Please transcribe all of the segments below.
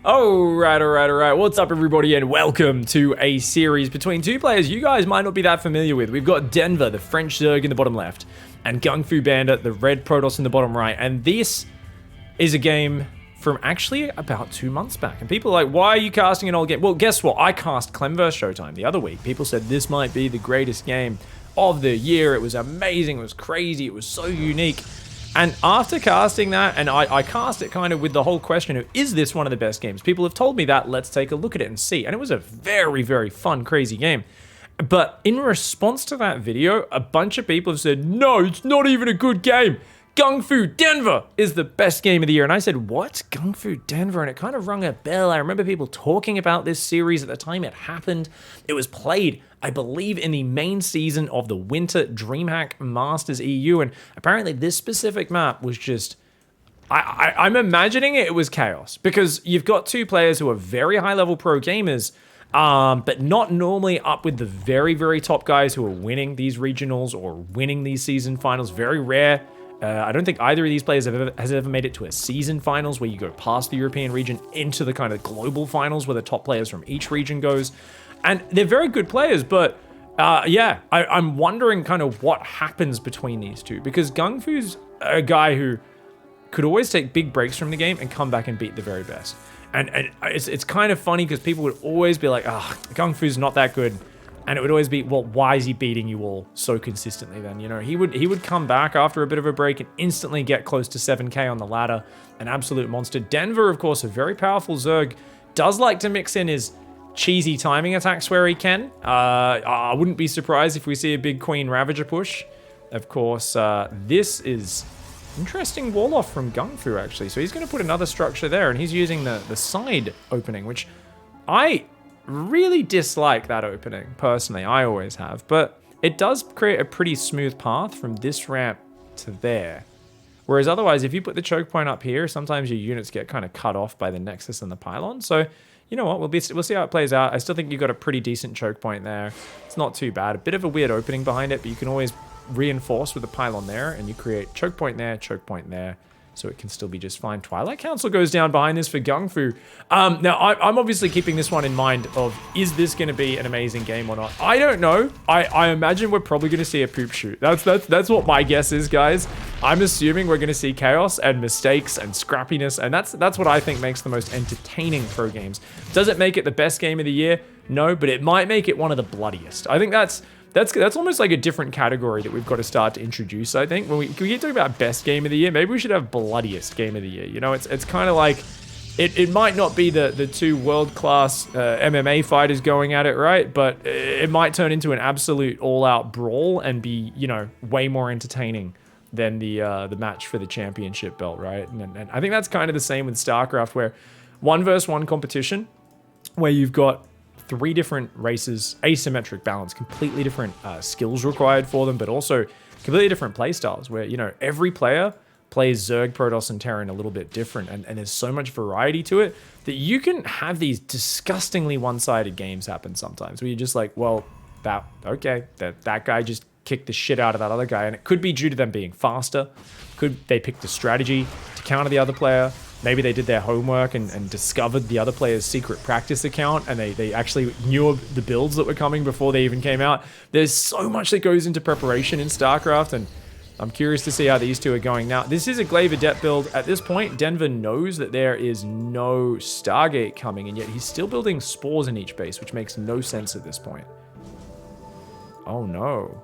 Alright. What's up, everybody, and welcome to a series between two players you guys might not be that familiar with. We've got Denver, the French Zerg, in the bottom left, and GungFuBanda, the red Protoss, in the bottom right. And this is a game from actually about 2 months back. And people are like, why are you casting an old game? Well, guess what? I cast Clem vs. Showtime the other week. People said this might be the greatest game of the year. It was amazing. It was crazy. It was so unique. And after casting that, and I cast it kind of with the whole question of, is this one of the best games? People have told me that, let's take a look at it and see. And it was a very, very fun, crazy game. But in response to that video, a bunch of people have said, no, it's not even a good game. GungFuDenver is the best game of the year. And I said, what? GungFuDenver? And it kind of rung a bell. I remember people talking about this series at the time it happened. It was played, I believe, in the main season of the Winter DreamHack Masters EU. And apparently this specific map was just, I'm imagining it was chaos. Because you've got two players who are very high-level pro gamers, but not normally up with the very, very top guys who are winning these regionals or winning these season finals. Very rare. I don't think either of these players has ever made it to a season finals where you go past the European region into the kind of global finals where the top players from each region goes. And they're very good players, but yeah, I'm wondering kind of what happens between these two, because GungFu's a guy who could always take big breaks from the game and come back and beat the very best. And it's kind of funny because people would always be like, GungFu's not that good. And it would always be, well, why is he beating you all so consistently then? You know, he would come back after a bit of a break and instantly get close to 7K on the ladder. An absolute monster. Denver, of course, a very powerful Zerg, does like to mix in his cheesy timing attacks where he can. I wouldn't be surprised if we see a big Queen Ravager push. Of course, this is interesting wall off from GungFu, actually. So he's going to put another structure there, and he's using the side opening, which I really dislike that opening, personally. I always have, but it does create a pretty smooth path from this ramp to there. Whereas otherwise, if you put the choke point up here, sometimes your units get kind of cut off by the nexus and the pylon. So, you know what, we'll see how it plays out. I still think you've got a pretty decent choke point there. It's not too bad. A bit of a weird opening behind it, but you can always reinforce with the pylon there, and you create choke point there, so it can still be just fine. Twilight Council goes down behind this for GungFu. Now, I'm obviously keeping this one in mind of, is this going to be an amazing game or not? I don't know. I imagine we're probably going to see a poop shoot. That's what my guess is, guys. I'm assuming we're going to see chaos and mistakes and scrappiness, and that's what I think makes the most entertaining pro games. Does it make it the best game of the year? No, but it might make it one of the bloodiest. I think that's almost like a different category that we've got to start to introduce, I think. When we keep talking about best game of the year, maybe we should have bloodiest game of the year. You know, it's kind of like, it might not be the two world-class MMA fighters going at it, right? But it might turn into an absolute all-out brawl and be, you know, way more entertaining than the match for the championship belt, right? And I think that's kind of the same with StarCraft, where 1 versus 1 competition, where you've got 3 different races, asymmetric balance, completely different skills required for them, but also completely different play styles, where, you know, every player plays Zerg, Protoss, and Terran a little bit different, and there's so much variety to it that you can have these disgustingly one-sided games happen sometimes, where you're just like, well, that guy just kicked the shit out of that other guy, and it could be due to them being faster, could they picked a strategy to counter the other player. Maybe they did their homework and discovered the other player's secret practice account, and they actually knew of the builds that were coming before they even came out. There's so much that goes into preparation in StarCraft, and I'm curious to see how these two are going. Now, this is a Glaive Adept build. At this point, Denver knows that there is no Stargate coming, and yet he's still building spores in each base, which makes no sense at this point. Oh no.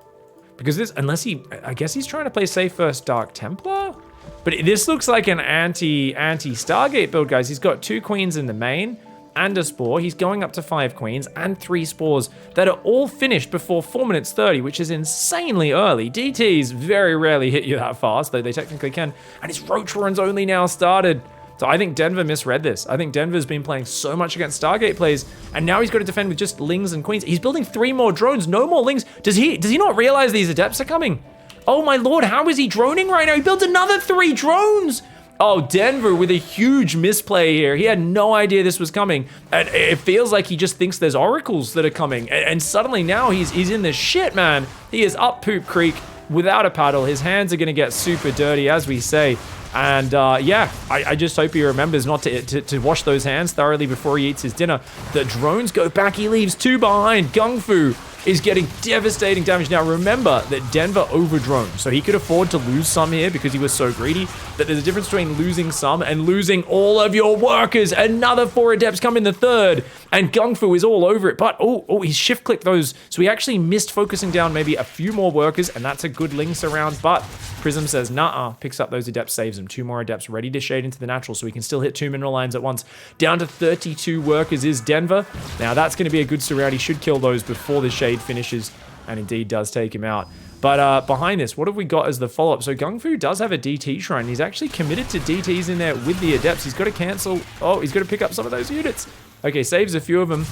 Because this, I guess he's trying to play safe first Dark Templar? But this looks like an anti-Stargate build, guys. He's got 2 queens in the main and a spore. He's going up to 5 queens and 3 spores that are all finished before 4 minutes 30, which is insanely early. DTs very rarely hit you that fast, though they technically can. And his Roach Warren's only now started. So I think Denver misread this. I think Denver's been playing so much against Stargate plays, and now he's got to defend with just Lings and Queens. He's building 3 more drones, no more Lings. Does he not realize these Adepts are coming? Oh my lord, how is he droning right now? He built another 3 drones! Oh, Denver with a huge misplay here. He had no idea this was coming. And it feels like he just thinks there's oracles that are coming. And suddenly now he's in the shit, man. He is up Poop Creek without a paddle. His hands are gonna get super dirty, as we say. And yeah, I just hope he remembers not to wash those hands thoroughly before he eats his dinner. The drones go back. He leaves 2 behind. GungFu is getting devastating damage. Now, remember that Denver over-droned, so he could afford to lose some here because he was so greedy, but there's a difference between losing some and losing all of your workers. Another 4 adepts come in the third, and GungFu is all over it, but oh, he shift-clicked those, so he actually missed focusing down maybe a few more workers, and that's a good Lynx around, but Prism says, nah, picks up those adepts, saves them. 2 more adepts ready to shade into the natural, so he can still hit 2 mineral lines at once. Down to 32 workers is Denver. Now, that's going to be a good surround. He should kill those before the shade finishes, and indeed does take him out. But behind this, what have we got as the follow-up? So GungFu does have a DT shrine. He's actually committed to DTs in there with the adepts. He's got to cancel. Oh, he's got to pick up some of those units. Okay, saves a few of them.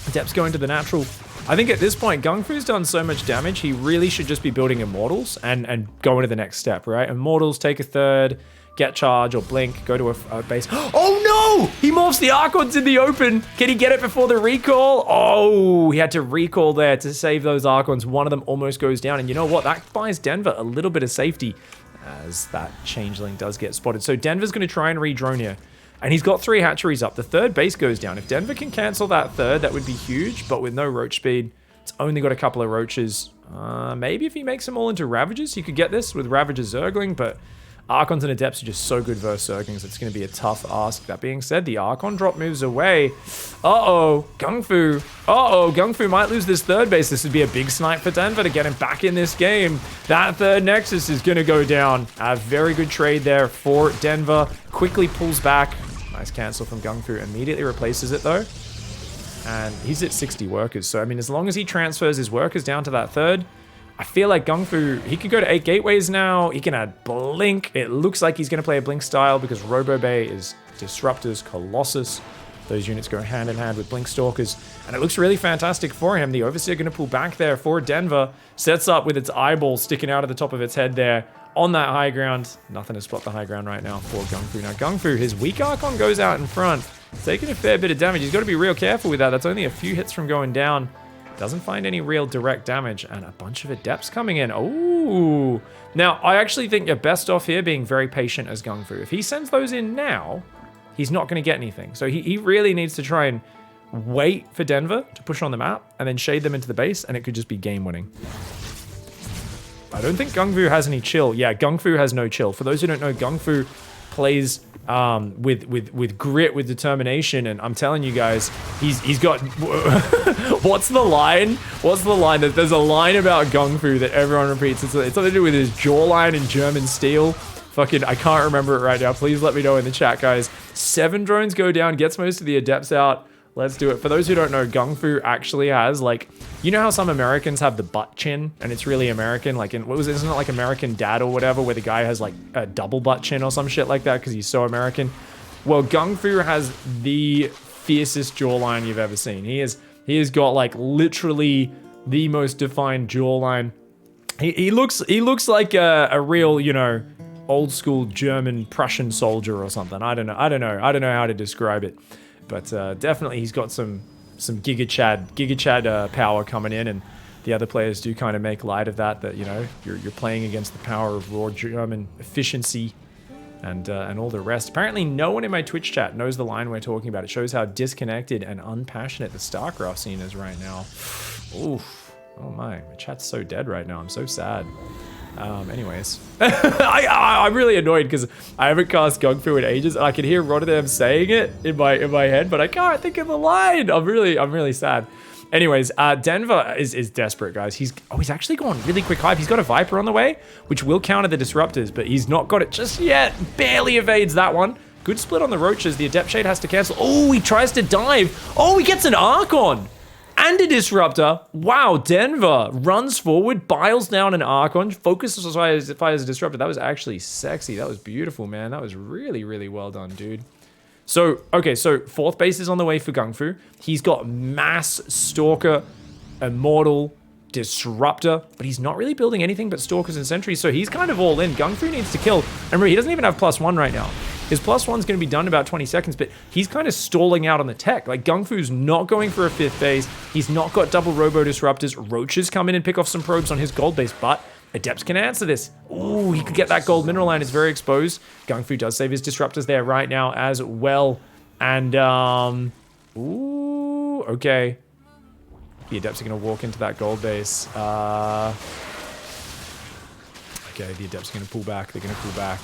Adepts going to the natural. I think at this point, GungFu's done so much damage, he really should just be building Immortals and go into the next step, right? Immortals, take a third, get charge or blink, go to a base. Oh no! He morphs the Archons in the open. Can he get it before the recall? Oh, he had to recall there to save those Archons. One of them almost goes down. And you know what? That buys Denver a little bit of safety as that Changeling does get spotted. So Denver's going to try and re-drone here. And he's got 3 hatcheries up. The third base goes down. If Denver can cancel that third, that would be huge. But with no roach speed, it's only got a couple of roaches. Maybe if he makes them all into Ravagers, he could get this with Ravager Zergling. But Archons and Adepts are just so good versus Zerglings. It's going to be a tough ask. That being said, the Archon drop moves away. Uh-oh, GungFu. Uh-oh, GungFu might lose this third base. This would be a big snipe for Denver to get him back in this game. That third Nexus is going to go down. A very good trade there for Denver. Quickly pulls back. Nice cancel from GungFu. Immediately replaces it, though. And he's at 60 workers. So, I mean, as long as he transfers his workers down to that third, I feel like GungFu, he could go to 8 gateways now. He can add Blink. It looks like he's going to play a Blink style because Robo Bay is Disruptors, Colossus. Those units go hand in hand with Blink Stalkers. And it looks really fantastic for him. The Overseer going to pull back there for Denver. Sets up with its eyeball sticking out of the top of its head there. On that high ground. Nothing to spot the high ground right now for GungFu. Now, GungFu, his weak Archon goes out in front. Taking a fair bit of damage. He's got to be real careful with that. That's only a few hits from going down. Doesn't find any real direct damage. And a bunch of Adepts coming in. Oh. Now, I actually think you're best off here being very patient as GungFu. If he sends those in now, he's not going to get anything. So he really needs to try and wait for Denver to push on the map and then shade them into the base, and it could just be game winning. I don't think GungFu has any chill. Yeah, GungFu has no chill. For those who don't know, GungFu plays with grit, with determination, and I'm telling you guys, he's got what's the line? What's the line? There's a line about GungFu that everyone repeats. It's something to do with his jawline and German steel. Fucking, I can't remember it right now. Please let me know in the chat, guys. 7 drones go down, gets most of the Adepts out. Let's do it. For those who don't know, GungFu actually has, like, you know how some Americans have the butt chin, and it's really American? Like, isn't it like American Dad or whatever, where the guy has, like, a double butt chin or some shit like that because he's so American? Well, GungFu has the fiercest jawline you've ever seen. He has got, like, literally the most defined jawline. He looks like a real, you know, old school German Prussian soldier or something. I don't know how to describe it. But definitely he's got some Giga Chad power coming in, and the other players do kind of make light of that, you know, you're playing against the power of raw German efficiency and all the rest. Apparently no one in my Twitch chat knows the line we're talking about. It shows how disconnected and unpassionate the StarCraft scene is right now. Oof. Oh my chat's so dead right now. I'm so sad. Anyways, I'm really annoyed because I haven't cast GungFu in ages. I can hear Rotterdam saying it in my head, but I can't think of the line. I'm really sad. Anyways, Denver is desperate, guys. He's actually going really quick hype. He's got a Viper on the way, which will counter the Disruptors, but he's not got it just yet. Barely evades that one. Good split on the Roaches. The Adept Shade has to cancel. Oh, he tries to dive. Oh, he gets an Archon. And a Disruptor. Wow, Denver runs forward, biles down an Archon, focuses fires a Disruptor. That was actually sexy. That was beautiful, man. That was really, really well done, dude. So, okay, so 4th base is on the way for GungFu. He's got Mass, Stalker, Immortal, Disruptor, but he's not really building anything but Stalkers and Sentries, so he's kind of all in. GungFu needs to kill. And remember, he doesn't even have +1 right now. His +1's going to be done in about 20 seconds, but he's kind of stalling out on the tech. Like, GungFu's not going for a 5th base. He's not got double Robo Disruptors. Roaches come in and pick off some probes on his gold base, but Adepts can answer this. Ooh, he could get that gold mineral line. It's very exposed. GungFu does save his disruptors there right now as well. And, ooh, okay. The Adepts are going to walk into that gold base. Okay, the Adepts are going to pull back. They're going to pull back.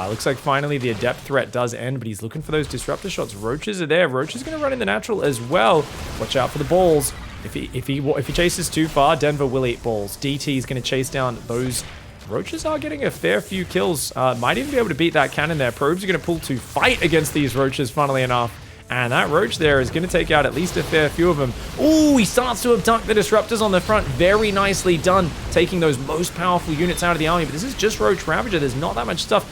Looks like finally the Adept threat does end, but he's looking for those disruptor shots. Roaches are there. Roach is going to run in the natural as well. Watch out for the balls. If he chases too far, Denver will eat balls. DT is going to chase down those. Roaches are getting a fair few kills. Might even be able to beat that cannon there. Probes are going to pull to fight against these roaches, funnily enough. And that roach there is going to take out at least a fair few of them. Ooh, he starts to abduct the disruptors on the front. Very nicely done, taking those most powerful units out of the army. But this is just Roach Ravager. There's not that much stuff.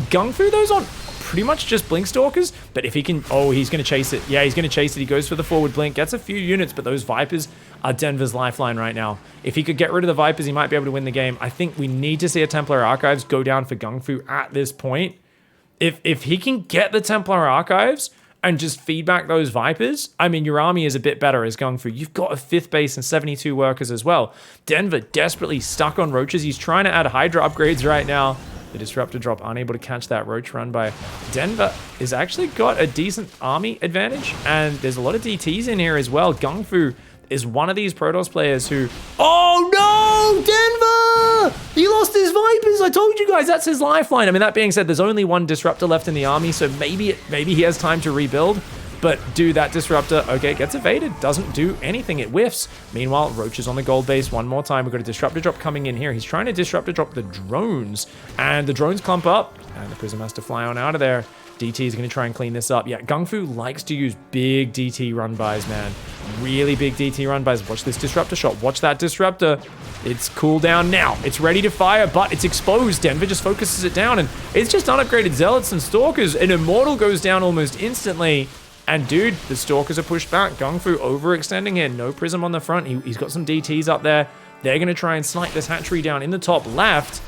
GungFu, those on pretty much just Blink Stalkers. But if he can... Oh, he's going to chase it. Yeah, he's going to chase it. He goes for the forward blink. Gets a few units, but those Vipers are Denver's lifeline right now. If he could get rid of the Vipers, he might be able to win the game. I think we need to see a Templar Archives go down for GungFu at this point. If he can get the Templar Archives and just feed back those Vipers, I mean, your army is a bit better as GungFu. You've got a 5th base and 72 workers as well. Denver desperately stuck on roaches. He's trying to add Hydra upgrades right now. The Disruptor drop unable to catch that roach run by Denver. Has actually got a decent army advantage, and there's a lot of DTs in here as well. GungFu is one of these Protoss players who... Oh no, Denver! He lost his Vipers. I told you guys that's his lifeline. I mean, that being said, there's only one Disruptor left in the army, so maybe he has time to rebuild. But dude, that Disruptor, okay, gets evaded. Doesn't do anything. It whiffs. Meanwhile, Roach is on the gold base one more time. We've got a Disruptor drop coming in here. He's trying to Disruptor drop the drones, and the drones clump up, and the Prism has to fly on out of there. DT is going to try and clean this up. Yeah, GungFu likes to use big DT run-bys, man. Really big DT run-bys. Watch this Disruptor shot. Watch that Disruptor. It's cooled down now. It's ready to fire, but it's exposed. Denver just focuses it down, and it's just unupgraded Zealots and Stalkers. An Immortal goes down almost instantly. And dude, the Stalkers are pushed back. GungFu overextending here. No Prism on the front. He's got some DTs up there. They're going to try and snipe this hatchery down in the top left.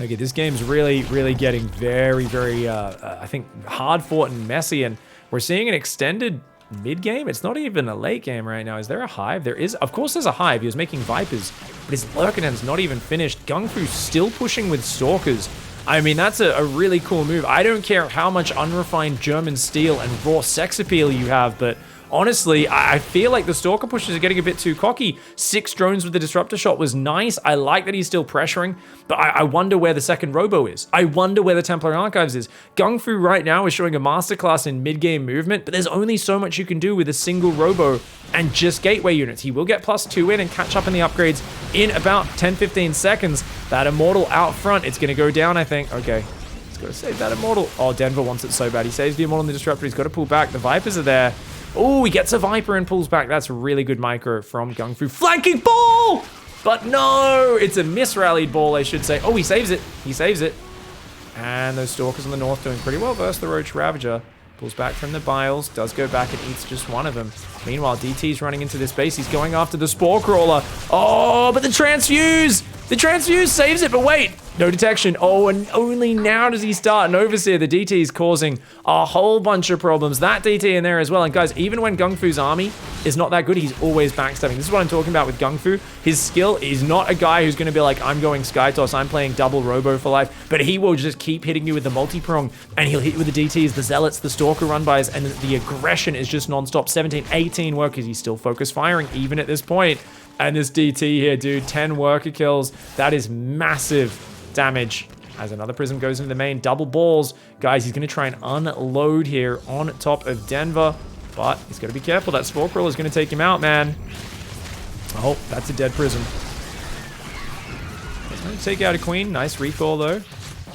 Okay, this game's really, really getting very, very, I think, hard fought and messy. And we're seeing an extended mid-game. It's not even a late game right now. Is there a hive? There is. Of course there's a hive. He was making Vipers, but his Lurkinen's not even finished. GungFu's still pushing with Stalkers. I mean, that's a really cool move. I don't care how much unrefined German steel and raw sex appeal you have, but honestly, I feel like the Stalker pushes are getting a bit too cocky. 6 drones with the Disruptor shot was nice. I like that he's still pressuring, but I wonder where the second Robo is. I wonder where the Templar Archives is. GungFu right now is showing a masterclass in mid-game movement, but there's only so much you can do with a single Robo and just gateway units. He will get +2 in and catch up in the upgrades in about 10-15 seconds. That Immortal out front, it's going to go down, I think. Okay, he's got to save that Immortal. Oh, Denver wants it so bad. He saves the Immortal and the Disruptor. He's got to pull back. The Vipers are there. Oh, he gets a Viper and pulls back. That's a really good micro from GungFu. Flanking ball! But no, it's a misrallied ball, I should say. Oh, he saves it. He saves it. And those Stalkers on the north doing pretty well versus the Roach Ravager. Pulls back from the Biles, does go back and eats just one of them. Meanwhile, DT's running into this base. He's going after the Spore Crawler. Oh, but the Transfuse! The Transfuse saves it, but wait! No detection. Oh, and only now does he start an Overseer. The DT is causing a whole bunch of problems. That DT in there as well. And guys, even when GungFu's army is not that good, he's always backstabbing. This is what I'm talking about with GungFu. His skill is not a guy who's going to be like, I'm going Skytoss, I'm playing double Robo for life. But he will just keep hitting you with the multi-prong, and he'll hit you with the DTs, the Zealots, the Stalker run-bys, and the aggression is just non-stop. 17, 18 workers. He's still focused firing even at this point. And this DT here, dude, 10 worker kills. That is massive damage. As another Prism goes into the main, double balls. Guys, he's going to try and unload here on top of Denver, but he's got to be careful. That Spore Crawler is going to take him out, man. Oh, that's a dead Prism. He's going to take out a Queen. Nice recall, though.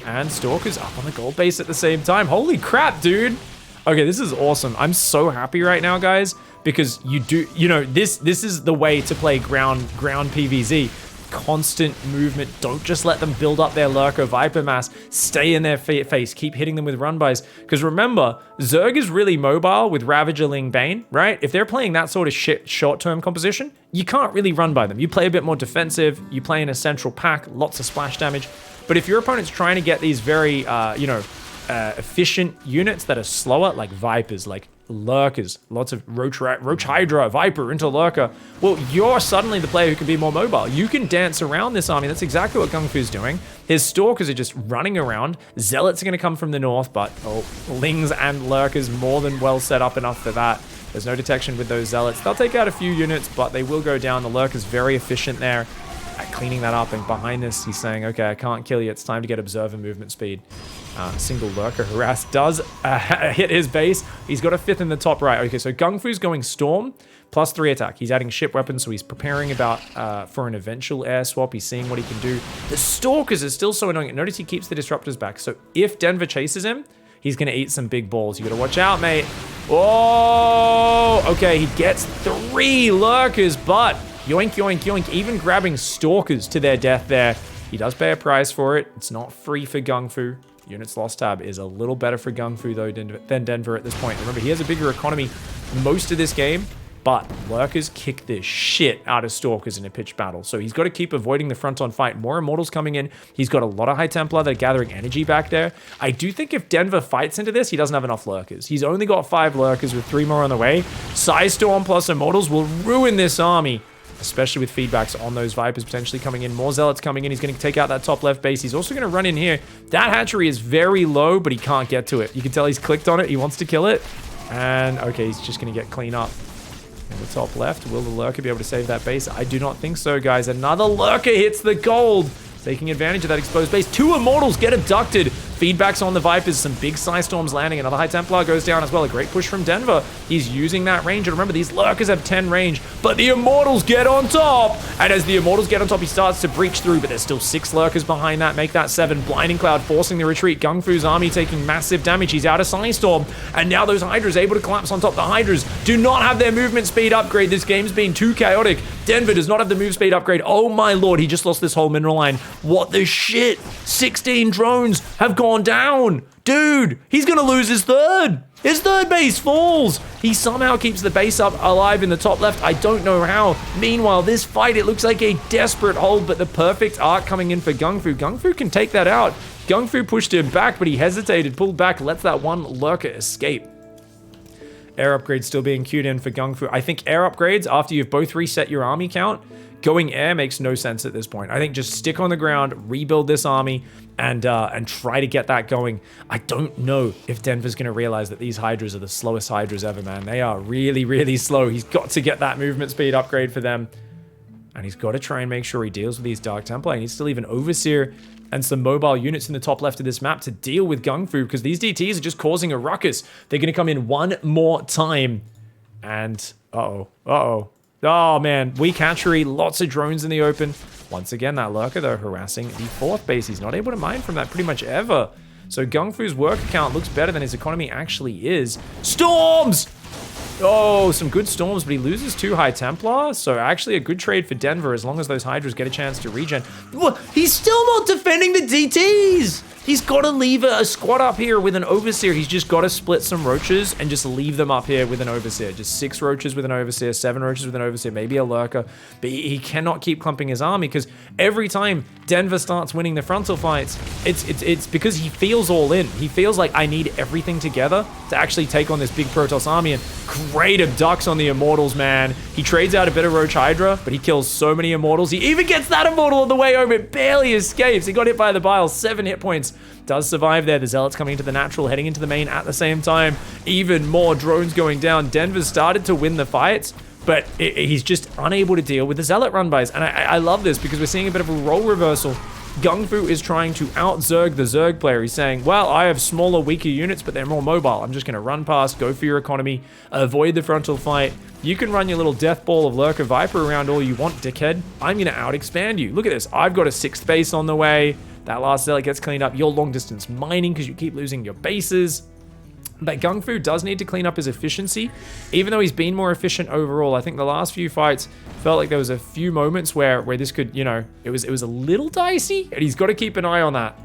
And Stalker's up on the gold base at the same time. Holy crap, dude. Okay, this is awesome. I'm so happy right now, guys, because you know, this is the way to play ground PvZ. Constant movement. Don't just let them build up their Lurker Viper mass. Stay in their face. Keep hitting them with run-bys. Because remember, Zerg is really mobile with Ravager, Ling, Bane, right? If they're playing that sort of shit short-term composition, you can't really run by them. You play a bit more defensive. You play in a central pack. Lots of splash damage. But if your opponent's trying to get these very, you know, efficient units that are slower, like Vipers, like Lurkers, lots of Roach Hydra, Viper into Lurker, well, you're suddenly the player who can be more mobile. You can dance around this army. That's exactly what GungFu's doing. His Stalkers are just running around. Zealots are going to come from the north, but Lings and Lurkers more than well set up enough for that. There's no detection with those Zealots. They'll take out a few units, but they will go down. The Lurker's very efficient there at cleaning that up, and behind this, he's saying, okay, I can't kill you. It's time to get Observer movement speed. Single Lurker harass does hit his base. He's got a 5th in the top right. Okay, so GungFu's going Storm, +3 attack. He's adding ship weapons, so he's preparing about for an eventual air swap. He's seeing what he can do. The Stalkers are still so annoying. Notice he keeps the Disruptors back, so if Denver chases him, he's going to eat some big balls. You got to watch out, mate. Oh, okay, he gets 3 Lurkers, but yoink, yoink, yoink, even grabbing Stalkers to their death there. He does pay a price for it. It's not free for GungFu. Units lost tab is a little better for GungFu, though, than Denver at this point. Remember, he has a bigger economy most of this game, but Lurkers kick the shit out of Stalkers in a pitched battle. So he's got to keep avoiding the front-on fight. More Immortals coming in. He's got a lot of High Templar that are gathering energy back there. I do think if Denver fights into this, he doesn't have enough Lurkers. He's only got 5 Lurkers with 3 more on the way. Storm plus Immortals will ruin this army, especially with feedbacks on those Vipers potentially coming in. More Zealots coming in. He's going to take out that top left base. He's also going to run in here. That hatchery is very low, but he can't get to it. You can tell he's clicked on it. He wants to kill it. And, okay, he's just going to get clean up. In the top left, will the Lurker be able to save that base? I do not think so, guys. Another Lurker hits the gold, taking advantage of that exposed base. 2 Immortals get abducted. Feedbacks on the Vipers, some big Storms landing. Another High Templar goes down as well. A great push from Denver. He's using that range. And remember, these Lurkers have 10 range, but the Immortals get on top. And as the Immortals get on top, he starts to breach through, but there's still 6 Lurkers behind that. Make that 7. Blinding Cloud forcing the retreat. GungFu's army taking massive damage. He's out of Storm. And now those Hydras able to collapse on top. The Hydras do not have their movement speed upgrade. This game's been too chaotic. Denver does not have the move speed upgrade. Oh my lord, he just lost this whole mineral line. What the shit? 16 drones have gone down. Dude, he's gonna lose his third. His third base falls. He somehow keeps the base up alive in the top left. I don't know how. Meanwhile, this fight, it looks like a desperate hold, but the perfect arc coming in for GungFu. GungFu can take that out. GungFu pushed him back, but he hesitated, pulled back, lets that one Lurker escape. Air upgrades still being queued in for GungFu. I think air upgrades, after you've both reset your army count, going air makes no sense at this point. I think just stick on the ground, rebuild this army, and try to get that going. I don't know if Denver's going to realize that these Hydras are the slowest Hydras ever, man. They are really, really slow. He's got to get that movement speed upgrade for them. And he's got to try and make sure he deals with these Dark Templar. He needs to leave an Overseer and some mobile units in the top left of this map to deal with GungFu, because these DTs are just causing a ruckus. They're going to come in one more time. And, oh man, weak hatchery, lots of drones in the open. Once again, that Lurker, though, harassing the 4th base. He's not able to mine from that pretty much ever. So GungFu's work account looks better than his economy actually is. Storms! Oh, some good Storms, but he loses 2 High Templar. So actually a good trade for Denver as long as those Hydras get a chance to regen. What? He's still not defending the DTs! He's got to leave a squad up here with an Overseer. He's just got to split some Roaches and just leave them up here with an Overseer. Just 6 Roaches with an Overseer, 7 Roaches with an Overseer, maybe a Lurker. But he cannot keep clumping his army, because every time Denver starts winning the frontal fights, it's because he feels all in. He feels like, I need everything together to actually take on this big Protoss army. And great abducts on the Immortals, man. He trades out a bit of Roach Hydra, but he kills so many Immortals. He even gets that Immortal on the way over. It barely escapes. He got hit by the Bile, 7 hit points. Does survive there. The Zealots coming into the natural, heading into the main at the same time. Even more drones going down. Denver's started to win the fights, but he's just unable to deal with the Zealot run-bys. And I love this, because we're seeing a bit of a role reversal. GungFu is trying to out-Zerg the Zerg player. He's saying, well, I have smaller, weaker units, but they're more mobile. I'm just going to run past, go for your economy, avoid the frontal fight. You can run your little death ball of Lurker Viper around all you want, dickhead. I'm going to out-expand you. Look at this. I've got a 6th base on the way. That last Zealot gets cleaned up. You're long-distance mining because you keep losing your bases. But GungFu does need to clean up his efficiency, even though he's been more efficient overall. I think the last few fights felt like there was a few moments where this could, you know, it was a little dicey, and he's got to keep an eye on that.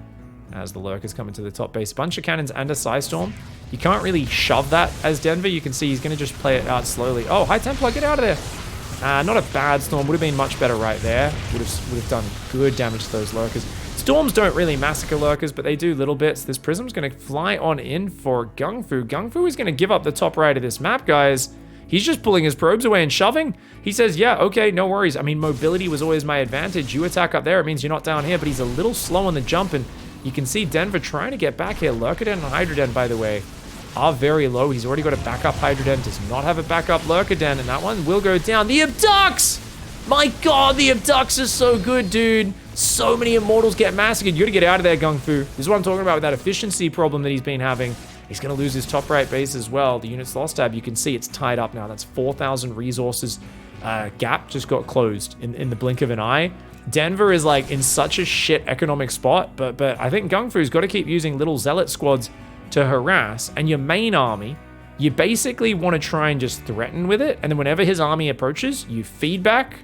As the Lurkers come into the top base, a bunch of cannons and a Storm. You can't really shove that as Denver. You can see he's going to just play it out slowly. Oh, High Templar, get out of there. Not a bad Storm. Would have been much better right there. Would have done good damage to those Lurkers. Storms don't really massacre lurkers, but they do little bits. This Prism's going to fly on in for GungFu. GungFu is going to give up the top right of this map, guys. He's just pulling his probes away and shoving. He says, yeah, okay, no worries. I mean, mobility was always my advantage. You attack up there, it means you're not down here, but he's a little slow on the jump, and you can see Denver trying to get back here. Lurkerden and Hydroden, by the way, are very low. He's already got a backup Hydroden, does not have a backup Lurkerden, and that one will go down. The Abducts! My God, the Abducts are so good, dude. So many Immortals get massacred. You gotta get out of there, GungFu. This is what I'm talking about with that efficiency problem that he's been having. He's going to lose his top right base as well. The unit's lost tab. You can see it's tied up now. That's 4,000 resources. Gap just got closed in the blink of an eye. Denver is like in such a shit economic spot, but I think GungFu's got to keep using little zealot squads to harass. And your main army, you basically want to try and just threaten with it. And then whenever his army approaches, you feed back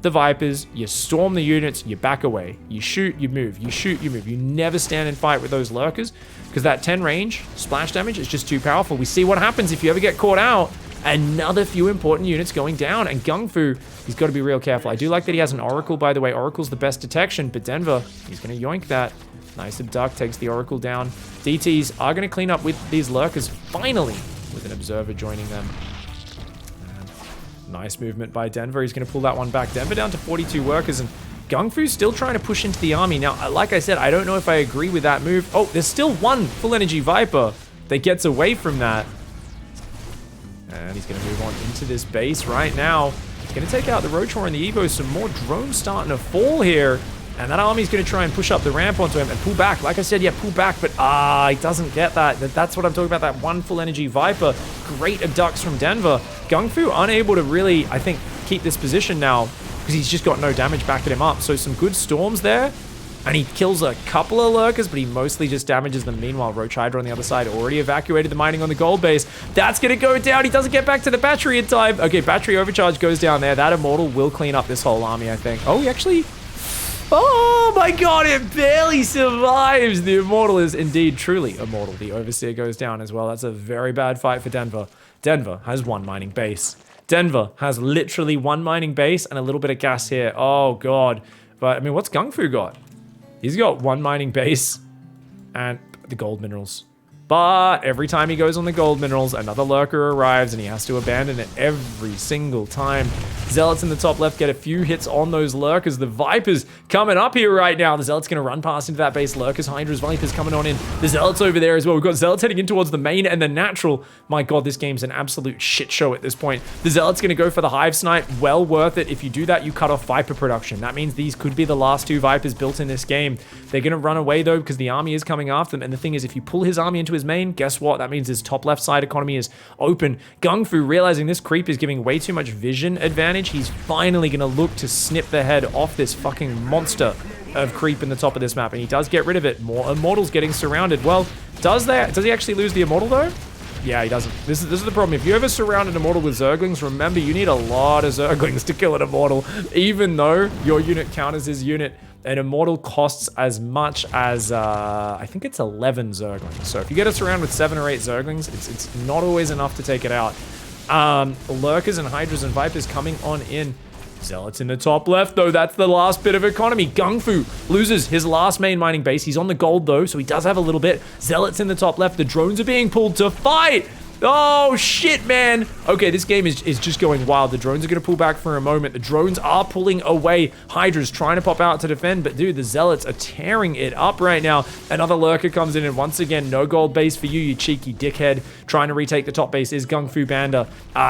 the Vipers, you storm the units, you back away. You shoot, you move. You shoot, you move. You never stand and fight with those lurkers because that 10 range splash damage is just too powerful. We see what happens if you ever get caught out. Another few important units going down, and GungFu, he's got to be real careful. I do like that he has an Oracle, by the way. Oracle's the best detection, but Denver, he's going to yoink that. Nice Abduct, takes the Oracle down. DTs are going to clean up with these lurkers, finally, with an Observer joining them. Nice movement by Denver. He's going to pull that one back. Denver down to 42 workers, and GungFu's still trying to push into the army. Now, like I said, I don't know if I agree with that move. Oh, there's still one full energy Viper that gets away from that. And he's going to move on into this base right now. He's going to take out the Rotor and the Evo. Some more drones starting to fall here. And that army's going to try and push up the ramp onto him and pull back. Like I said, yeah, pull back, but he doesn't get that. That's what I'm talking about, that one full energy Viper. Great abducts from Denver. GungFu unable to really, I think, keep this position now because he's just got no damage backing him up. So some good storms there. And he kills a couple of lurkers, but he mostly just damages them. Meanwhile, Roach Hydra on the other side already evacuated the mining on the gold base. That's going to go down. He doesn't get back to the battery in time. Okay, battery overcharge goes down there. That Immortal will clean up this whole army, I think. Oh, he actually... Oh my God, it barely survives. The Immortal is indeed truly immortal. The Overseer goes down as well. That's a very bad fight for Denver. Denver has one mining base. Denver has literally one mining base and a little bit of gas here. Oh God. But I mean, what's GungFu got? He's got one mining base and the gold minerals. But every time he goes on the gold minerals, another lurker arrives and he has to abandon it every single time. Zealots in the top left get a few hits on those lurkers. The Vipers coming up here right now. The Zealots going to run past into that base. Lurkers, Hydras, Vipers coming on in. The Zealots over there as well. We've got Zealots heading in towards the main and the natural. My God, this game's an absolute shit show at this point. The Zealots going to go for the Hive Snipe. Well worth it. If you do that, you cut off Viper production. That means these could be the last two Vipers built in this game. They're going to run away though because the army is coming after them. And the thing is, if you pull his army into his main, guess what? That means his top left side economy is open. GungFu, realizing this creep is giving way too much vision advantage, he's finally going to look to snip the head off this fucking monster of creep in the top of this map, and he does get rid of it. More Immortals getting surrounded. Well, does he actually lose the Immortal though? Yeah, he doesn't. This is the problem. If you ever surround an Immortal with Zerglings, remember you need a lot of Zerglings to kill an Immortal. Even though your unit counters his unit, an Immortal costs as much as, I think it's 11 Zerglings. So if you get us around with 7 or 8 Zerglings, it's not always enough to take it out. Lurkers and Hydras and Vipers coming on in. Zealots in the top left, though. That's the last bit of economy. GungFu loses his last main mining base. He's on the gold, though, so he does have a little bit. Zealots in the top left. The drones are being pulled to fight. Oh, shit, man. Okay, this game is just going wild. The drones are going to pull back for a moment. The drones are pulling away. Hydra's trying to pop out to defend, but dude, the Zealots are tearing it up right now. Another lurker comes in, and once again, no gold base for you, you cheeky dickhead. Trying to retake the top base is GungFuBanda.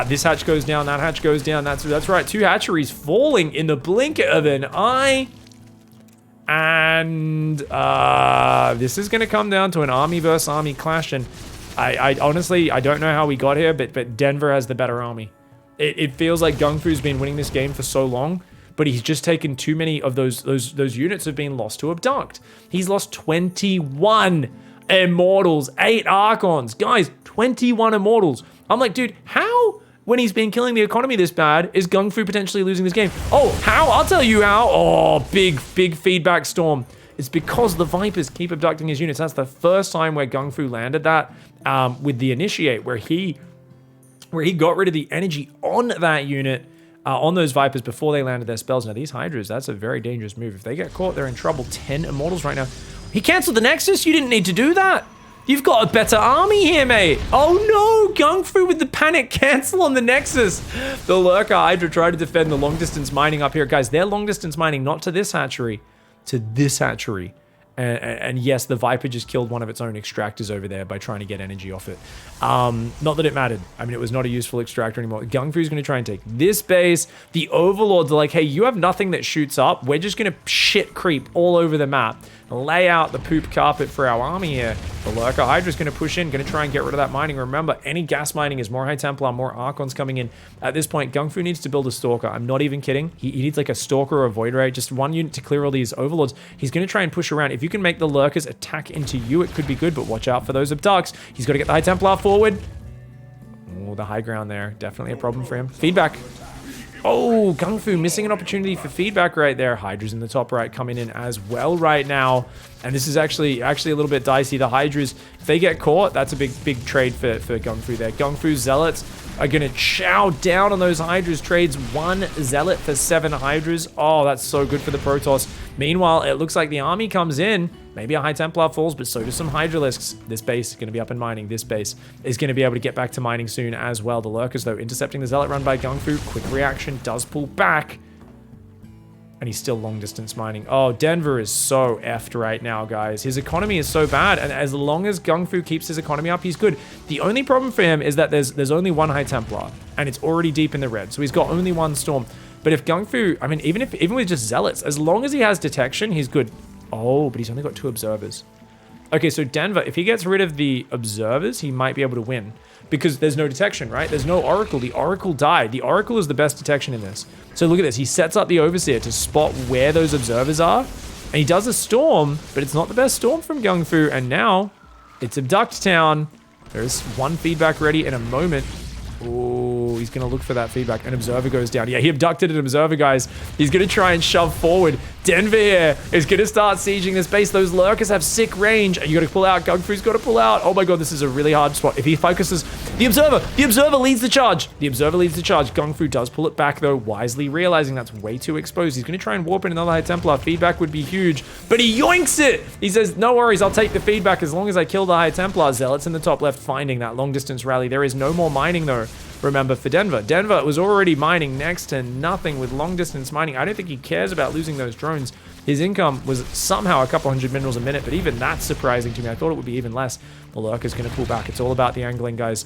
This hatch goes down, that hatch goes down. That's right, 2 hatcheries falling in the blink of an eye. And this is going to come down to an army versus army clash, and I honestly, I don't know how we got here, but Denver has the better army. It feels like GungFu's been winning this game for so long, but he's just taken too many of those units have been lost to Abduct. He's lost 21 Immortals, 8 Archons. Guys, 21 Immortals. I'm like, dude, how, when he's been killing the economy this bad, is GungFu potentially losing this game? Oh, how? I'll tell you how. Oh, big feedback storm. It's because the Vipers keep abducting his units. That's the first time where GungFu landed that with the Initiate, where he got rid of the energy on that unit. on those Vipers before they landed their spells. Now, these Hydras, that's a very dangerous move. If they get caught, they're in trouble. 10 Immortals right now. He canceled the Nexus? You didn't need to do that. You've got a better army here, mate. Oh no, GungFu with the panic cancel on the Nexus. The Lurker Hydra tried to defend the long distance mining up here. Guys, they're long distance mining, not to this hatchery, to this hatchery. And yes, the Viper just killed one of its own extractors over there by trying to get energy off it. Not that it mattered. I mean, it was not a useful extractor anymore. GungFu's going to try and take this base. The Overlords are like, hey, you have nothing that shoots up. We're just going to shit creep all over the map. Lay out the poop carpet for our army here. The Lurker Hydra's going to push in, going to try and get rid of that mining. Remember, any gas mining is more High Templar, more Archons coming in. At this point, GungFu needs to build a Stalker. I'm not even kidding. He needs like a Stalker or a Void Ray, just one unit to clear all these Overlords. He's going to try and push around. If you can make the Lurkers attack into you, it could be good, but watch out for those Abducts. He's got to get the High Templar forward. Oh, the high ground there. Definitely a problem for him. Feedback. Oh, GungFu missing an opportunity for feedback right there. Hydra's in the top right coming in as well right now. And this is actually a little bit dicey. The Hydras, if they get caught, that's a big trade for GungFu there. GungFu Zealots are going to chow down on those Hydras. Trades 1 Zealot for 7 Hydras. Oh, that's so good for the Protoss. Meanwhile, it looks like the army comes in. Maybe a High Templar falls, but so do some Hydralisks. This base is going to be up and mining. This base is going to be able to get back to mining soon as well. The Lurkers, though, intercepting the Zealot run by GungFu. Quick reaction, does pull back. And he's still long distance mining. Oh, Denver is so effed right now, guys. His economy is so bad, and as long as GungFu keeps his economy up, he's good. The only problem for him is that there's only 1 High Templar, and it's already deep in the red, so he's got only 1 Storm. But if GungFu, I mean, even with just Zealots, as long as he has detection, he's good. Oh, but he's only got 2 Observers. Okay, so Denver, if he gets rid of the Observers, he might be able to win. Because there's no detection, right? There's no Oracle. The Oracle died. The Oracle is the best detection in this. So look at this. He sets up the Overseer to spot where those Observers are. And he does a Storm, but it's not the best Storm from GungFu. And now, it's Abduct Town. There's 1 feedback ready in a moment. Oh, he's going to look for that feedback. An Observer goes down. Yeah, he abducted an Observer, guys. He's going to try and shove forward. Denver here is going to start sieging this base. Those Lurkers have sick range. You got to pull out. GungFu's got to pull out. Oh my god, this is a really hard spot. If he focuses... The Observer leads the charge. The Observer leads the charge. GungFu does pull it back, though, wisely realizing that's way too exposed. He's going to try and warp in another High Templar. Feedback would be huge, but he yoinks it. He says, no worries, I'll take the feedback as long as I kill the High Templar. Zealots in the top left finding that long distance rally. There is no more mining, though. Remember, for Denver. Denver was already mining next to nothing with long distance mining. I don't think he cares about losing those drones. His income was somehow a couple hundred minerals a minute, but even that's surprising to me. I thought it would be even less. The Lurker's going to pull back. It's all about the angling, guys.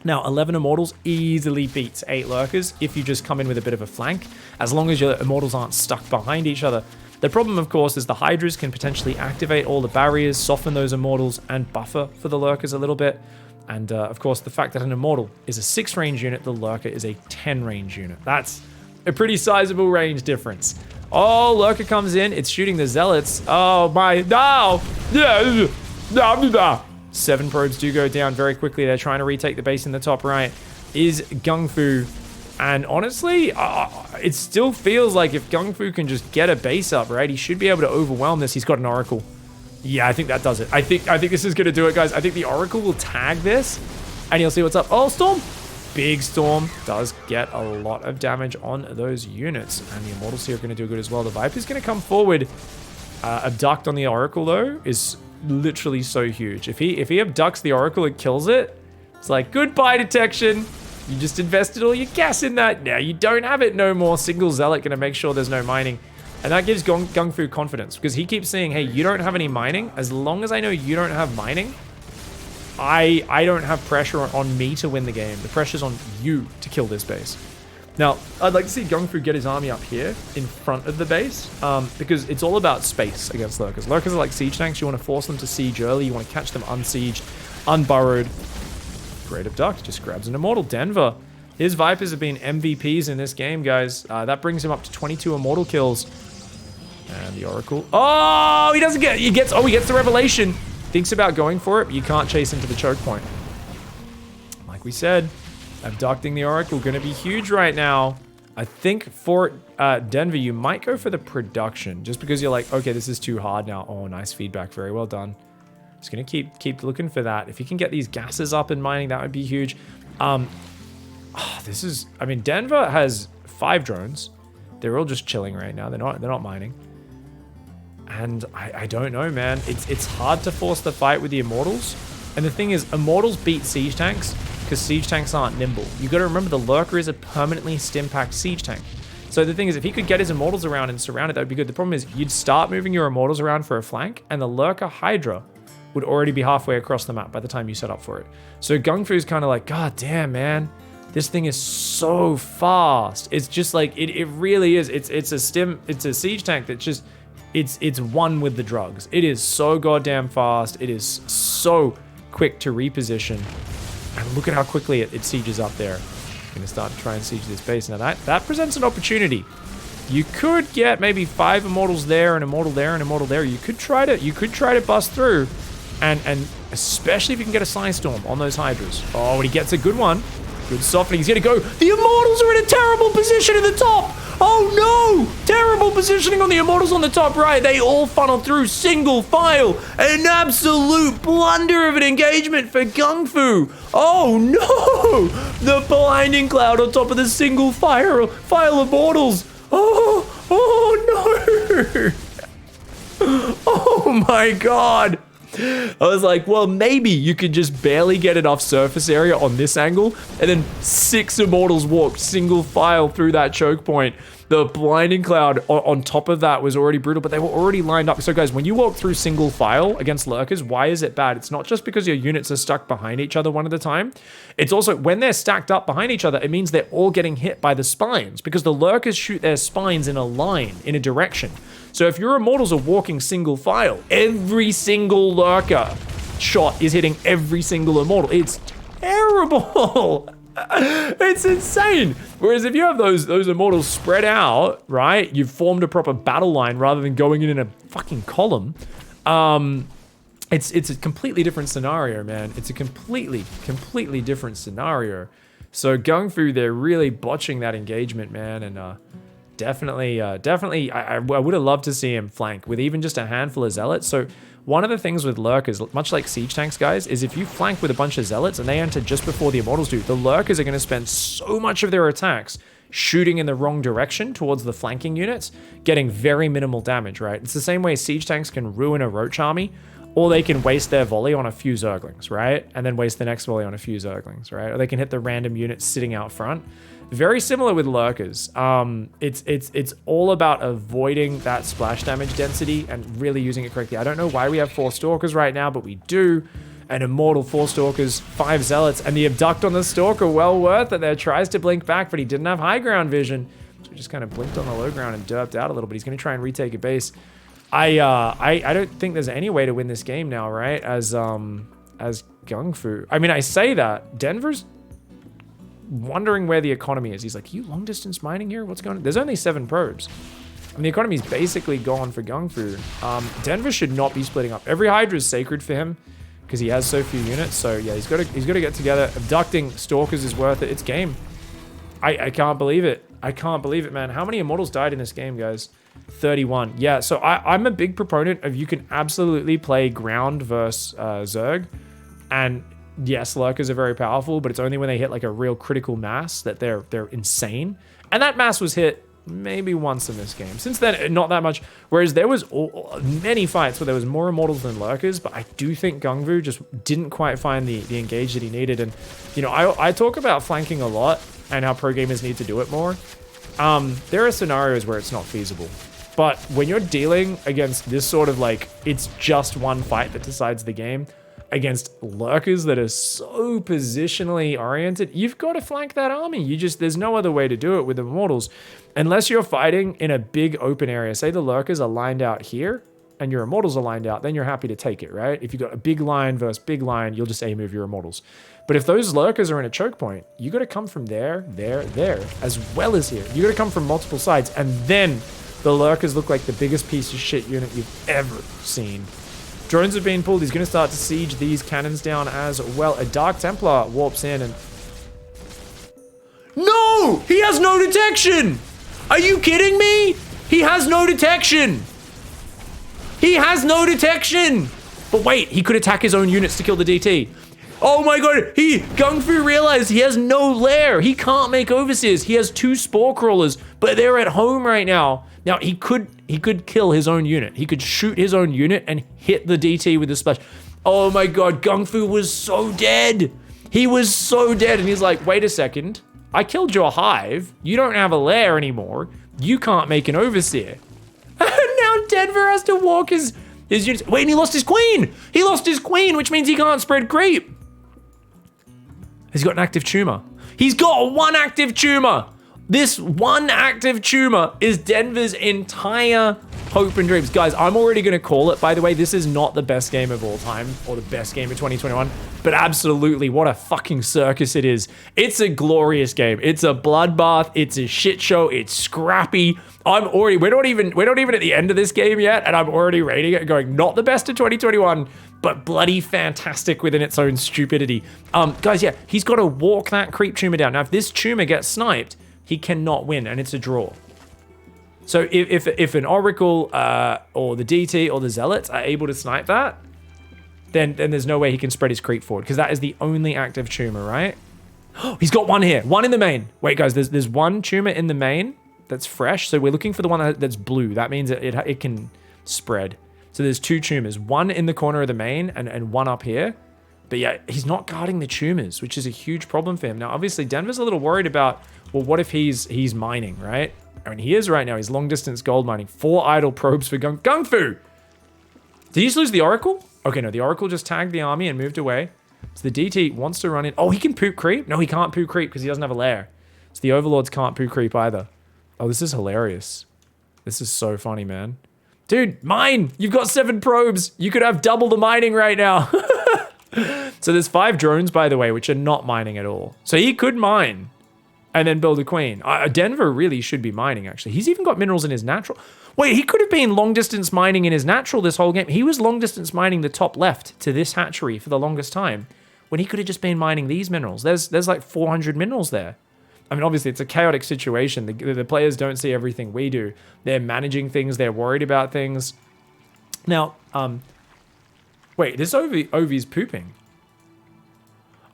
Now, 11 Immortals easily beats 8 Lurkers if you just come in with a bit of a flank, as long as your Immortals aren't stuck behind each other. The problem, of course, is the Hydras can potentially activate all the barriers, soften those Immortals, and buffer for the Lurkers a little bit. And, of course, the fact that an Immortal is a 6 range unit, the Lurker is a 10 range unit. That's a pretty sizable range difference. Oh, Lurker comes in. It's shooting the Zealots. Oh, my... No! Yeah! 7 probes do go down very quickly. They're trying to retake the base in the top right. Is GungFu. And honestly, it still feels like if GungFu can just get a base up, right, he should be able to overwhelm this. He's got an Oracle. Yeah, I think that does it. I think this is going to do it, guys. I think the Oracle will tag this, and you'll see what's up. Oh, Storm! Big Storm does get a lot of damage on those units, and the Immortals here are going to do good as well. The Viper's going to come forward. Abduct on the Oracle, though, is literally so huge. If he abducts the Oracle and kills it, it's like, goodbye, detection. You just invested all your gas in that. Now you don't have it no more. Single Zealot going to make sure there's no mining. And that gives GungFu confidence, because he keeps saying, hey, you don't have any mining. As long as I know you don't have mining, I don't have pressure on me to win the game. The pressure's on you to kill this base. Now, I'd like to see GungFu get his army up here in front of the base, because it's all about space against Lurkers. Lurkers are like siege tanks. You want to force them to siege early. You want to catch them unsieged, unburrowed. Great Abduct just grabs an Immortal. Denver. His Vipers have been MVPs in this game, guys. That brings him up to 22 Immortal kills. And the Oracle. Oh, he doesn't get... He gets the Revelation. Thinks about going for it, but you can't chase him to the choke point. Like we said, abducting the Oracle going to be huge right now. I think for Denver, you might go for the production, just because you're like, okay, this is too hard now. Oh, nice feedback. Very well done. Just going to keep looking for that. If you can get these gases up and mining, that would be huge. This is... I mean, Denver has 5 drones. They're all just chilling right now. They're not mining. And I don't know, man. It's hard to force the fight with the Immortals. And the thing is, Immortals beat Siege Tanks because Siege Tanks aren't nimble. You got to remember the Lurker is a permanently stim-packed Siege Tank. So the thing is, if he could get his Immortals around and surround it, that would be good. The problem is, you'd start moving your Immortals around for a flank, and the Lurker Hydra would already be halfway across the map by the time you set up for it. So GungFu's kind of like, God damn, man. This thing is so fast. It's just like, it really is. It's a Siege Tank that just, it's one with the drugs. It is so goddamn fast. It is so quick to reposition. And look at how quickly it sieges up there. I'm gonna start to try and siege this base. Now that presents an opportunity. You could get maybe 5 Immortals there, an Immortal there, and an Immortal there. You could try to bust through. And especially if you can get a Psystorm on those Hydras. Oh, and he gets a good one. Good softening. He's gonna go. The Immortals are in a terrible position in the top. Oh no! Terrible positioning on the Immortals on the top right. They all funnel through single file. An absolute blunder of an engagement for GungFu. Oh no! The blinding cloud on top of the single file Immortals. Oh no! Oh my god! I was like, well, maybe you could just barely get it off surface area on this angle, and then 6 Immortals walked single file through that choke point. The blinding cloud on top of that was already brutal, but they were already lined up. So guys, when you walk through single file against Lurkers, why is it bad? It's not just because your units are stuck behind each other one at a time. It's also when they're stacked up behind each other, it means they're all getting hit by the spines because the Lurkers shoot their spines in a line, in a direction. So if your Immortals are walking single file, every single Lurker shot is hitting every single Immortal. It's terrible. It's insane. Whereas if you have those Immortals spread out, right, you've formed a proper battle line rather than going in a fucking column. It's a completely different scenario, man. It's a completely different scenario. So GungFu, they're really botching that engagement, man, and definitely, I would have loved to see him flank with even just a handful of Zealots. So one of the things with Lurkers, much like Siege Tanks, guys, is if you flank with a bunch of Zealots and they enter just before the Immortals do, the Lurkers are going to spend so much of their attacks shooting in the wrong direction towards the flanking units, getting very minimal damage, right? It's the same way Siege Tanks can ruin a Roach army, or they can waste their volley on a few Zerglings, right? And then waste the next volley on a few Zerglings, right? Or they can hit the random units sitting out front. Very similar with Lurkers. It's all about avoiding that splash damage density and really using it correctly. I don't know why we have 4 Stalkers right now, but we do. An Immortal, 4 Stalkers, 5 Zealots, and the Abduct on the Stalker, well worth it there. Tries to blink back, but he didn't have high ground vision. So he just kind of blinked on the low ground and derped out a little bit. He's going to try and retake a base. I don't think there's any way to win this game now, right? As GungFu. I mean, I say that. Denver's wondering where the economy is. He's like, you long distance mining here? What's going on? There's only 7 probes. And the economy's basically gone for GungFu. Denver should not be splitting up. Every Hydra is sacred for him because he has so few units. So yeah, he's got to get together. Abducting Stalkers is worth it. It's game. I can't believe it. I can't believe it, man. How many Immortals died in this game, guys? 31. Yeah, so I'm a big proponent of you can absolutely play ground versus Zerg. And yes, Lurkers are very powerful, but it's only when they hit like a real critical mass that they're insane. And that mass was hit maybe once in this game. Since then, not that much. Whereas there was many fights where there was more Immortals than Lurkers, but I do think GungFu just didn't quite find the engage that he needed. And, you know, I talk about flanking a lot and how pro gamers need to do it more. There are scenarios where it's not feasible. But when you're dealing against this sort of like, it's just one fight that decides the game, against Lurkers that are so positionally oriented, you've got to flank that army. There's no other way to do it with Immortals. Unless you're fighting in a big open area. Say the Lurkers are lined out here, and your Immortals are lined out, then you're happy to take it, right? If you've got a big line versus big line, you'll just A-move your Immortals. But if those Lurkers are in a choke point, you got to come from there, as well as here. You got to come from multiple sides, and then the Lurkers look like the biggest piece of shit unit you've ever seen. Drones have been pulled. He's going to start to siege these cannons down as well. A Dark Templar warps in and... No! He has no detection! Are you kidding me? He has no detection! He has no detection! But wait, he could attack his own units to kill the DT. Oh my god, GungFu realized he has no lair. He can't make overseers. He has 2 spore crawlers, but they're at home right now. Now, he could kill his own unit. He could shoot his own unit and hit the DT with a splash. Oh my god, GungFu was so dead. He was so dead, and he's like, wait a second. I killed your hive. You don't have a lair anymore. You can't make an overseer. Now Denver has to walk his units. Wait, and he lost his queen. He lost his queen, which means he can't spread creep. He's got an active tumor. He's got 1 active tumor. This 1 active tumor is Denver's entire hope and dreams. Guys, I'm already going to call it, by the way. This is not the best game of all time or the best game of 2021, but absolutely what a fucking circus it is. It's a glorious game. It's a bloodbath. It's a shit show. It's scrappy. We're not even at the end of this game yet, and I'm already rating it going, not the best of 2021, but bloody fantastic within its own stupidity. Guys, yeah, he's got to walk that creep tumor down. Now, if this tumor gets sniped, he cannot win, and it's a draw. So if an Oracle or the DT or the Zealots are able to snipe that, then there's no way he can spread his creep forward, because that is the only active tumor, right? He's got 1 here, 1 in the main. Wait, guys, there's 1 tumor in the main that's fresh, so we're looking for the one that's blue. That means it can spread. So there's 2 tumors, 1 in the corner of the main and 1 up here. But yeah, he's not guarding the tumors, which is a huge problem for him. Now, obviously, Denver's a little worried about, well, what if he's mining, right? I mean, he is right now. He's long distance gold mining. 4 idle probes for GungFu. Did he just lose the Oracle? Okay, no, the Oracle just tagged the army and moved away. So the DT wants to run in. Oh, he can poop creep? No, he can't poop creep because he doesn't have a lair. So the Overlords can't poop creep either. Oh, this is hilarious. This is so funny, man. Dude, mine! You've got 7 probes. You could have double the mining right now. So there's 5 drones, by the way, which are not mining at all. So he could mine and then build a queen. Denver really should be mining, actually. He's even got minerals in his natural. Wait, he could have been long distance mining in his natural this whole game. He was long distance mining the top left to this hatchery for the longest time, when he could have just been mining these minerals. There's like 400 minerals there. I mean, obviously, it's a chaotic situation. The players don't see everything we do. They're managing things. They're worried about things. Now, wait, this Ovi's pooping.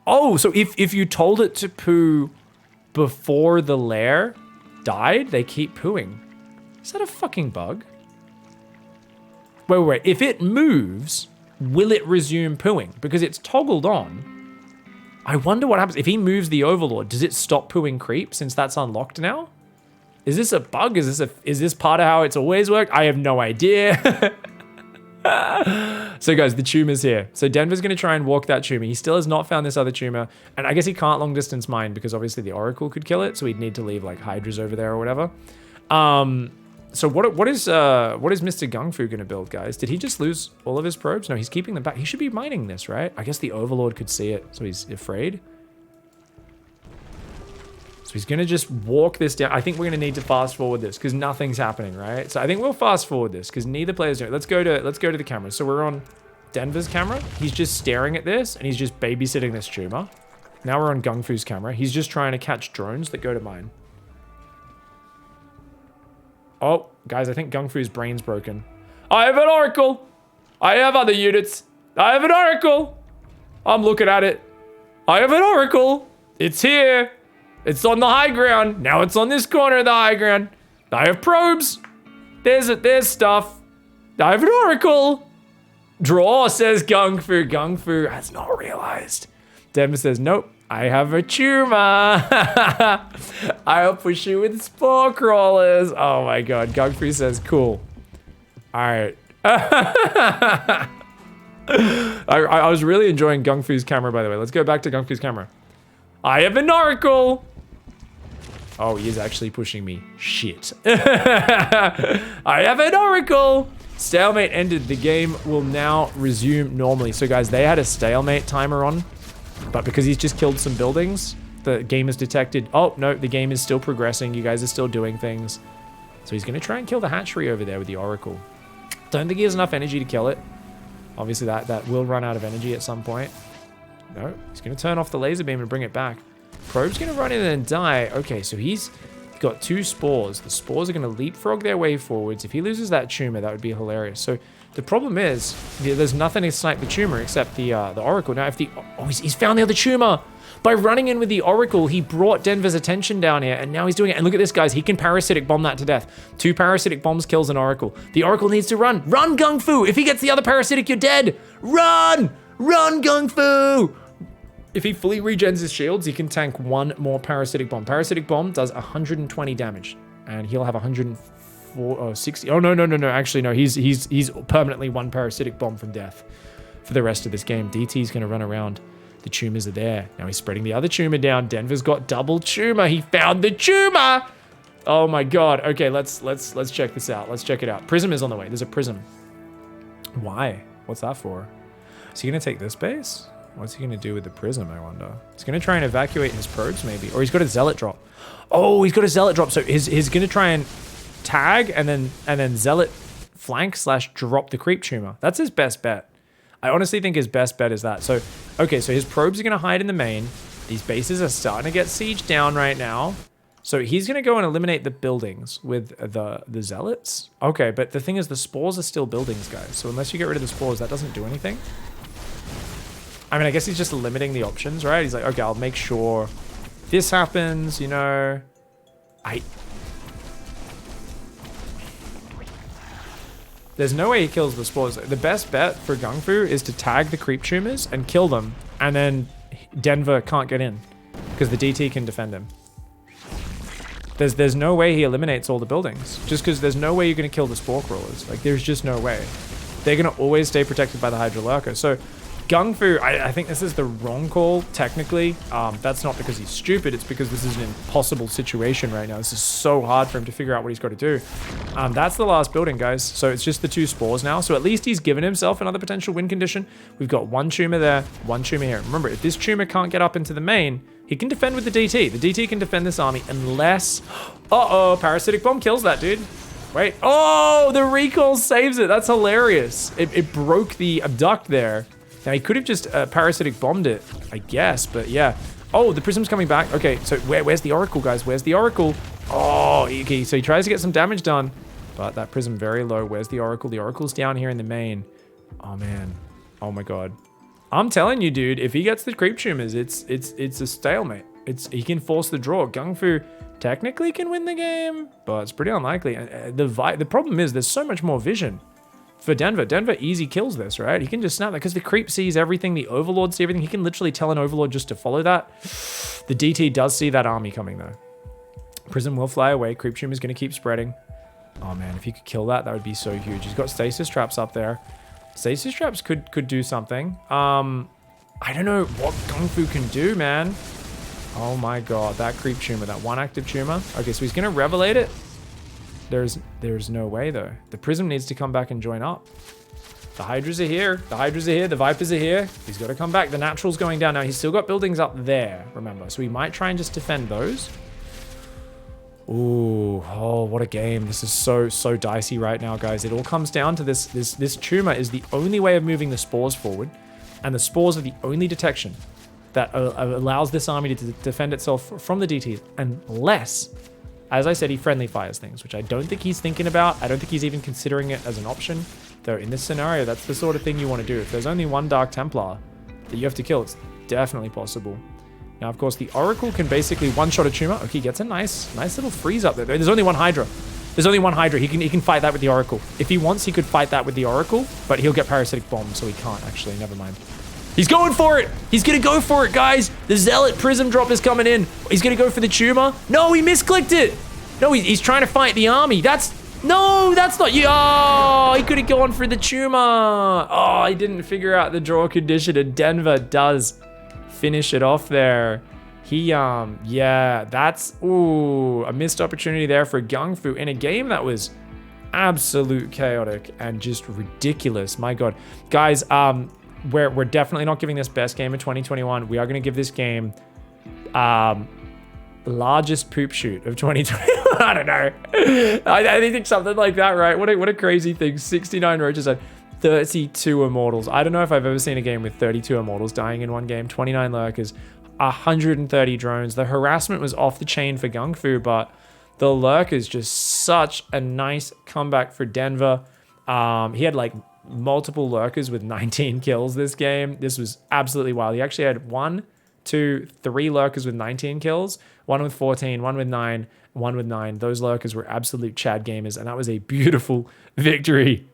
Oh, so if you told it to poo before the lair died, they keep pooing. Is that a fucking bug? Wait. If it moves, will it resume pooing? Because it's toggled on. I wonder what happens if he moves the Overlord. Does it stop pooing creep since that's unlocked now? Is this a bug? Is this part of how it's always worked? I have no idea. So guys, the tumor's here. So Denver's going to try and walk that tumor. He still has not found this other tumor. And I guess he can't long distance mine because obviously the Oracle could kill it. So he'd need to leave like Hydras over there or whatever. So what is Mr. GungFu going to build, guys? Did he just lose all of his probes? No, he's keeping them back. He should be mining this, right? I guess the Overlord could see it, so he's afraid. So he's going to just walk this down. I think we're going to need to fast forward this because nothing's happening, right? So I think we'll fast forward this because neither player's doing it. Let's go to the camera. So we're on Denver's camera. He's just staring at this and he's just babysitting this tumor. Now we're on GungFu's camera. He's just trying to catch drones that go to mine. Oh, guys, I think GungFu's brain's broken. I have an Oracle. I have other units. I have an Oracle. I'm looking at it. I have an Oracle. It's here. It's on the high ground. Now it's on this corner of the high ground. I have probes. There's stuff. I have an Oracle. Draw, says GungFu. GungFu has not realized. Denver says, nope. I have a tumor. I'll push you with spore crawlers. Oh my god. GungFu says, cool. Alright. I was really enjoying GungFu's camera, by the way. Let's go back to GungFu's camera. I have an Oracle. Oh, he is actually pushing me. Shit. I have an Oracle. Stalemate ended. The game will now resume normally. So guys, they had a stalemate timer on. But because he's just killed some buildings, the game has detected, oh, no, the game is still progressing. You guys are still doing things. So he's going to try and kill the hatchery over there with the Oracle. Don't think he has enough energy to kill it. Obviously, that will run out of energy at some point. No, he's going to turn off the laser beam and bring it back. Probe's going to run in and die. Okay, so he's got 2 spores. The spores are going to leapfrog their way forwards. If he loses that tumor, that would be hilarious. So the problem is there's nothing to snipe the tumor except the oracle. Now, if the... Oh, he's found the other tumor. By running in with the oracle, he brought Denver's attention down here, and now he's doing it. And look at this, guys. He can parasitic bomb that to death. 2 parasitic bombs kills an oracle. The oracle needs to run. Run, GungFu. If he gets the other parasitic, you're dead. Run! Run, GungFu! If he fully regens his shields, he can tank 1 more parasitic bomb. Parasitic bomb does 120 damage, and he'll have 60. Oh, no. Actually, no. He's permanently 1 parasitic bomb from death for the rest of this game. DT's going to run around. The tumors are there. Now he's spreading the other tumor down. Denver's got double tumor. He found the tumor. Oh my god. Okay, let's check this out. Let's check it out. Prism is on the way. There's a prism. Why? What's that for? Is he gonna take this base? What's he gonna do with the prism, I wonder? He's gonna try and evacuate his probes, maybe. Or he's got a zealot drop. Oh, he's got a zealot drop. So he's gonna try and tag and then zealot flank / drop the creep tumor. That's his best bet. I honestly think his best bet is that. So, okay, so his probes are going to hide in the main. These bases are starting to get sieged down right now. So he's going to go and eliminate the buildings with the zealots. Okay, but the thing is the spores are still buildings, guys. So unless you get rid of the spores, that doesn't do anything. I mean, I guess he's just limiting the options, right? He's like, okay, I'll make sure this happens, you know. There's no way he kills the spores. The best bet for GungFu is to tag the creep tumors and kill them, and then Denver can't get in because the DT can defend him. There's no way he eliminates all the buildings, just because there's no way you're going to kill the spore crawlers. Like, there's just no way. They're going to always stay protected by the Hydra Lurker. So GungFu, I think this is the wrong call, technically. That's not because he's stupid. It's because this is an impossible situation right now. This is so hard for him to figure out what he's got to do. That's the last building, guys. So it's just the 2 spores now. So at least he's given himself another potential win condition. We've got 1 tumor there, 1 tumor here. Remember, if this tumor can't get up into the main, he can defend with the DT. The DT can defend this army unless... Uh-oh, parasitic bomb kills that dude. Wait. Oh, the recall saves it. That's hilarious. It broke the abduct there. Now, he could have just parasitic bombed it, I guess, but yeah. Oh, the prism's coming back. Okay, so where's the oracle, guys? Where's the oracle? Oh, okay, so he tries to get some damage done, but that prism very low. Where's the oracle? The oracle's down here in the main. Oh, man. Oh, my God. I'm telling you, dude, if he gets the creep tumors, it's a stalemate. He can force the draw. GungFu technically can win the game, but it's pretty unlikely. The problem is there's so much more vision. For Denver. Denver easy kills this, right? He can just snap that because the creep sees everything. The overlord sees everything. He can literally tell an overlord just to follow that. The DT does see that army coming, though. Prism will fly away. Creep tumor is going to keep spreading. Oh, man. If he could kill that, that would be so huge. He's got stasis traps up there. Stasis traps could do something. I don't know what GungFu can do, man. Oh, my God. That creep tumor. That 1 active tumor. Okay, so he's going to revelate it. There's no way, though. The prism needs to come back and join up. The hydras are here. The hydras are here. The vipers are here. He's got to come back. The natural's going down now. He's still got buildings up there, remember. So he might try and just defend those. Ooh, oh, what a game. This is so dicey right now, guys. It all comes down to this tumor is the only way of moving the spores forward. And the spores are the only detection that allows this army to defend itself from the DT, unless... As I said, he friendly fires things, which I don't think he's thinking about. I don't think he's even considering it as an option. Though in this scenario, that's the sort of thing you want to do. If there's only 1 Dark Templar that you have to kill, it's definitely possible. Now, of course, the Oracle can basically one-shot a tumor. Okay, he gets a nice little freeze up there. There's only 1 Hydra. There's only 1 Hydra. He can fight that with the Oracle. If he wants, he could fight that with the Oracle, but he'll get parasitic bomb, so he can't actually. Never mind. He's going for it. He's going to go for it, guys. The Zealot Prism Drop is coming in. He's going to go for the tumor. No, he misclicked it. No, he's trying to fight the army. No, that's not you. Oh, he could have gone for the tumor. Oh, he didn't figure out the draw condition, and Denver does finish it off there. Yeah, that's, ooh, a missed opportunity there for GungFu in a game that was absolute chaotic and just ridiculous. My God. Guys, we're definitely not giving this best game of 2021. We are going to give this game largest poop shoot of 2021. I don't know. I think something like that, right? What a crazy thing. 69 roaches and 32 immortals. I don't know if I've ever seen a game with 32 immortals dying in one game. 29 lurkers, 130 drones. The harassment was off the chain for GungFu, but The Lurkers, just such a nice comeback for Denver. He had like multiple Lurkers with 19 kills this game. This was absolutely wild. He actually had 1, 2, 3 Lurkers with 19 kills, 1 with 14, 1 with 9, 1 with 9. Those Lurkers were absolute Chad gamers, and that was a beautiful victory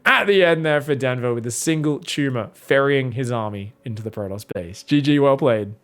at the end there for Denver with a single tumor ferrying his army into the Protoss base. GG, well played.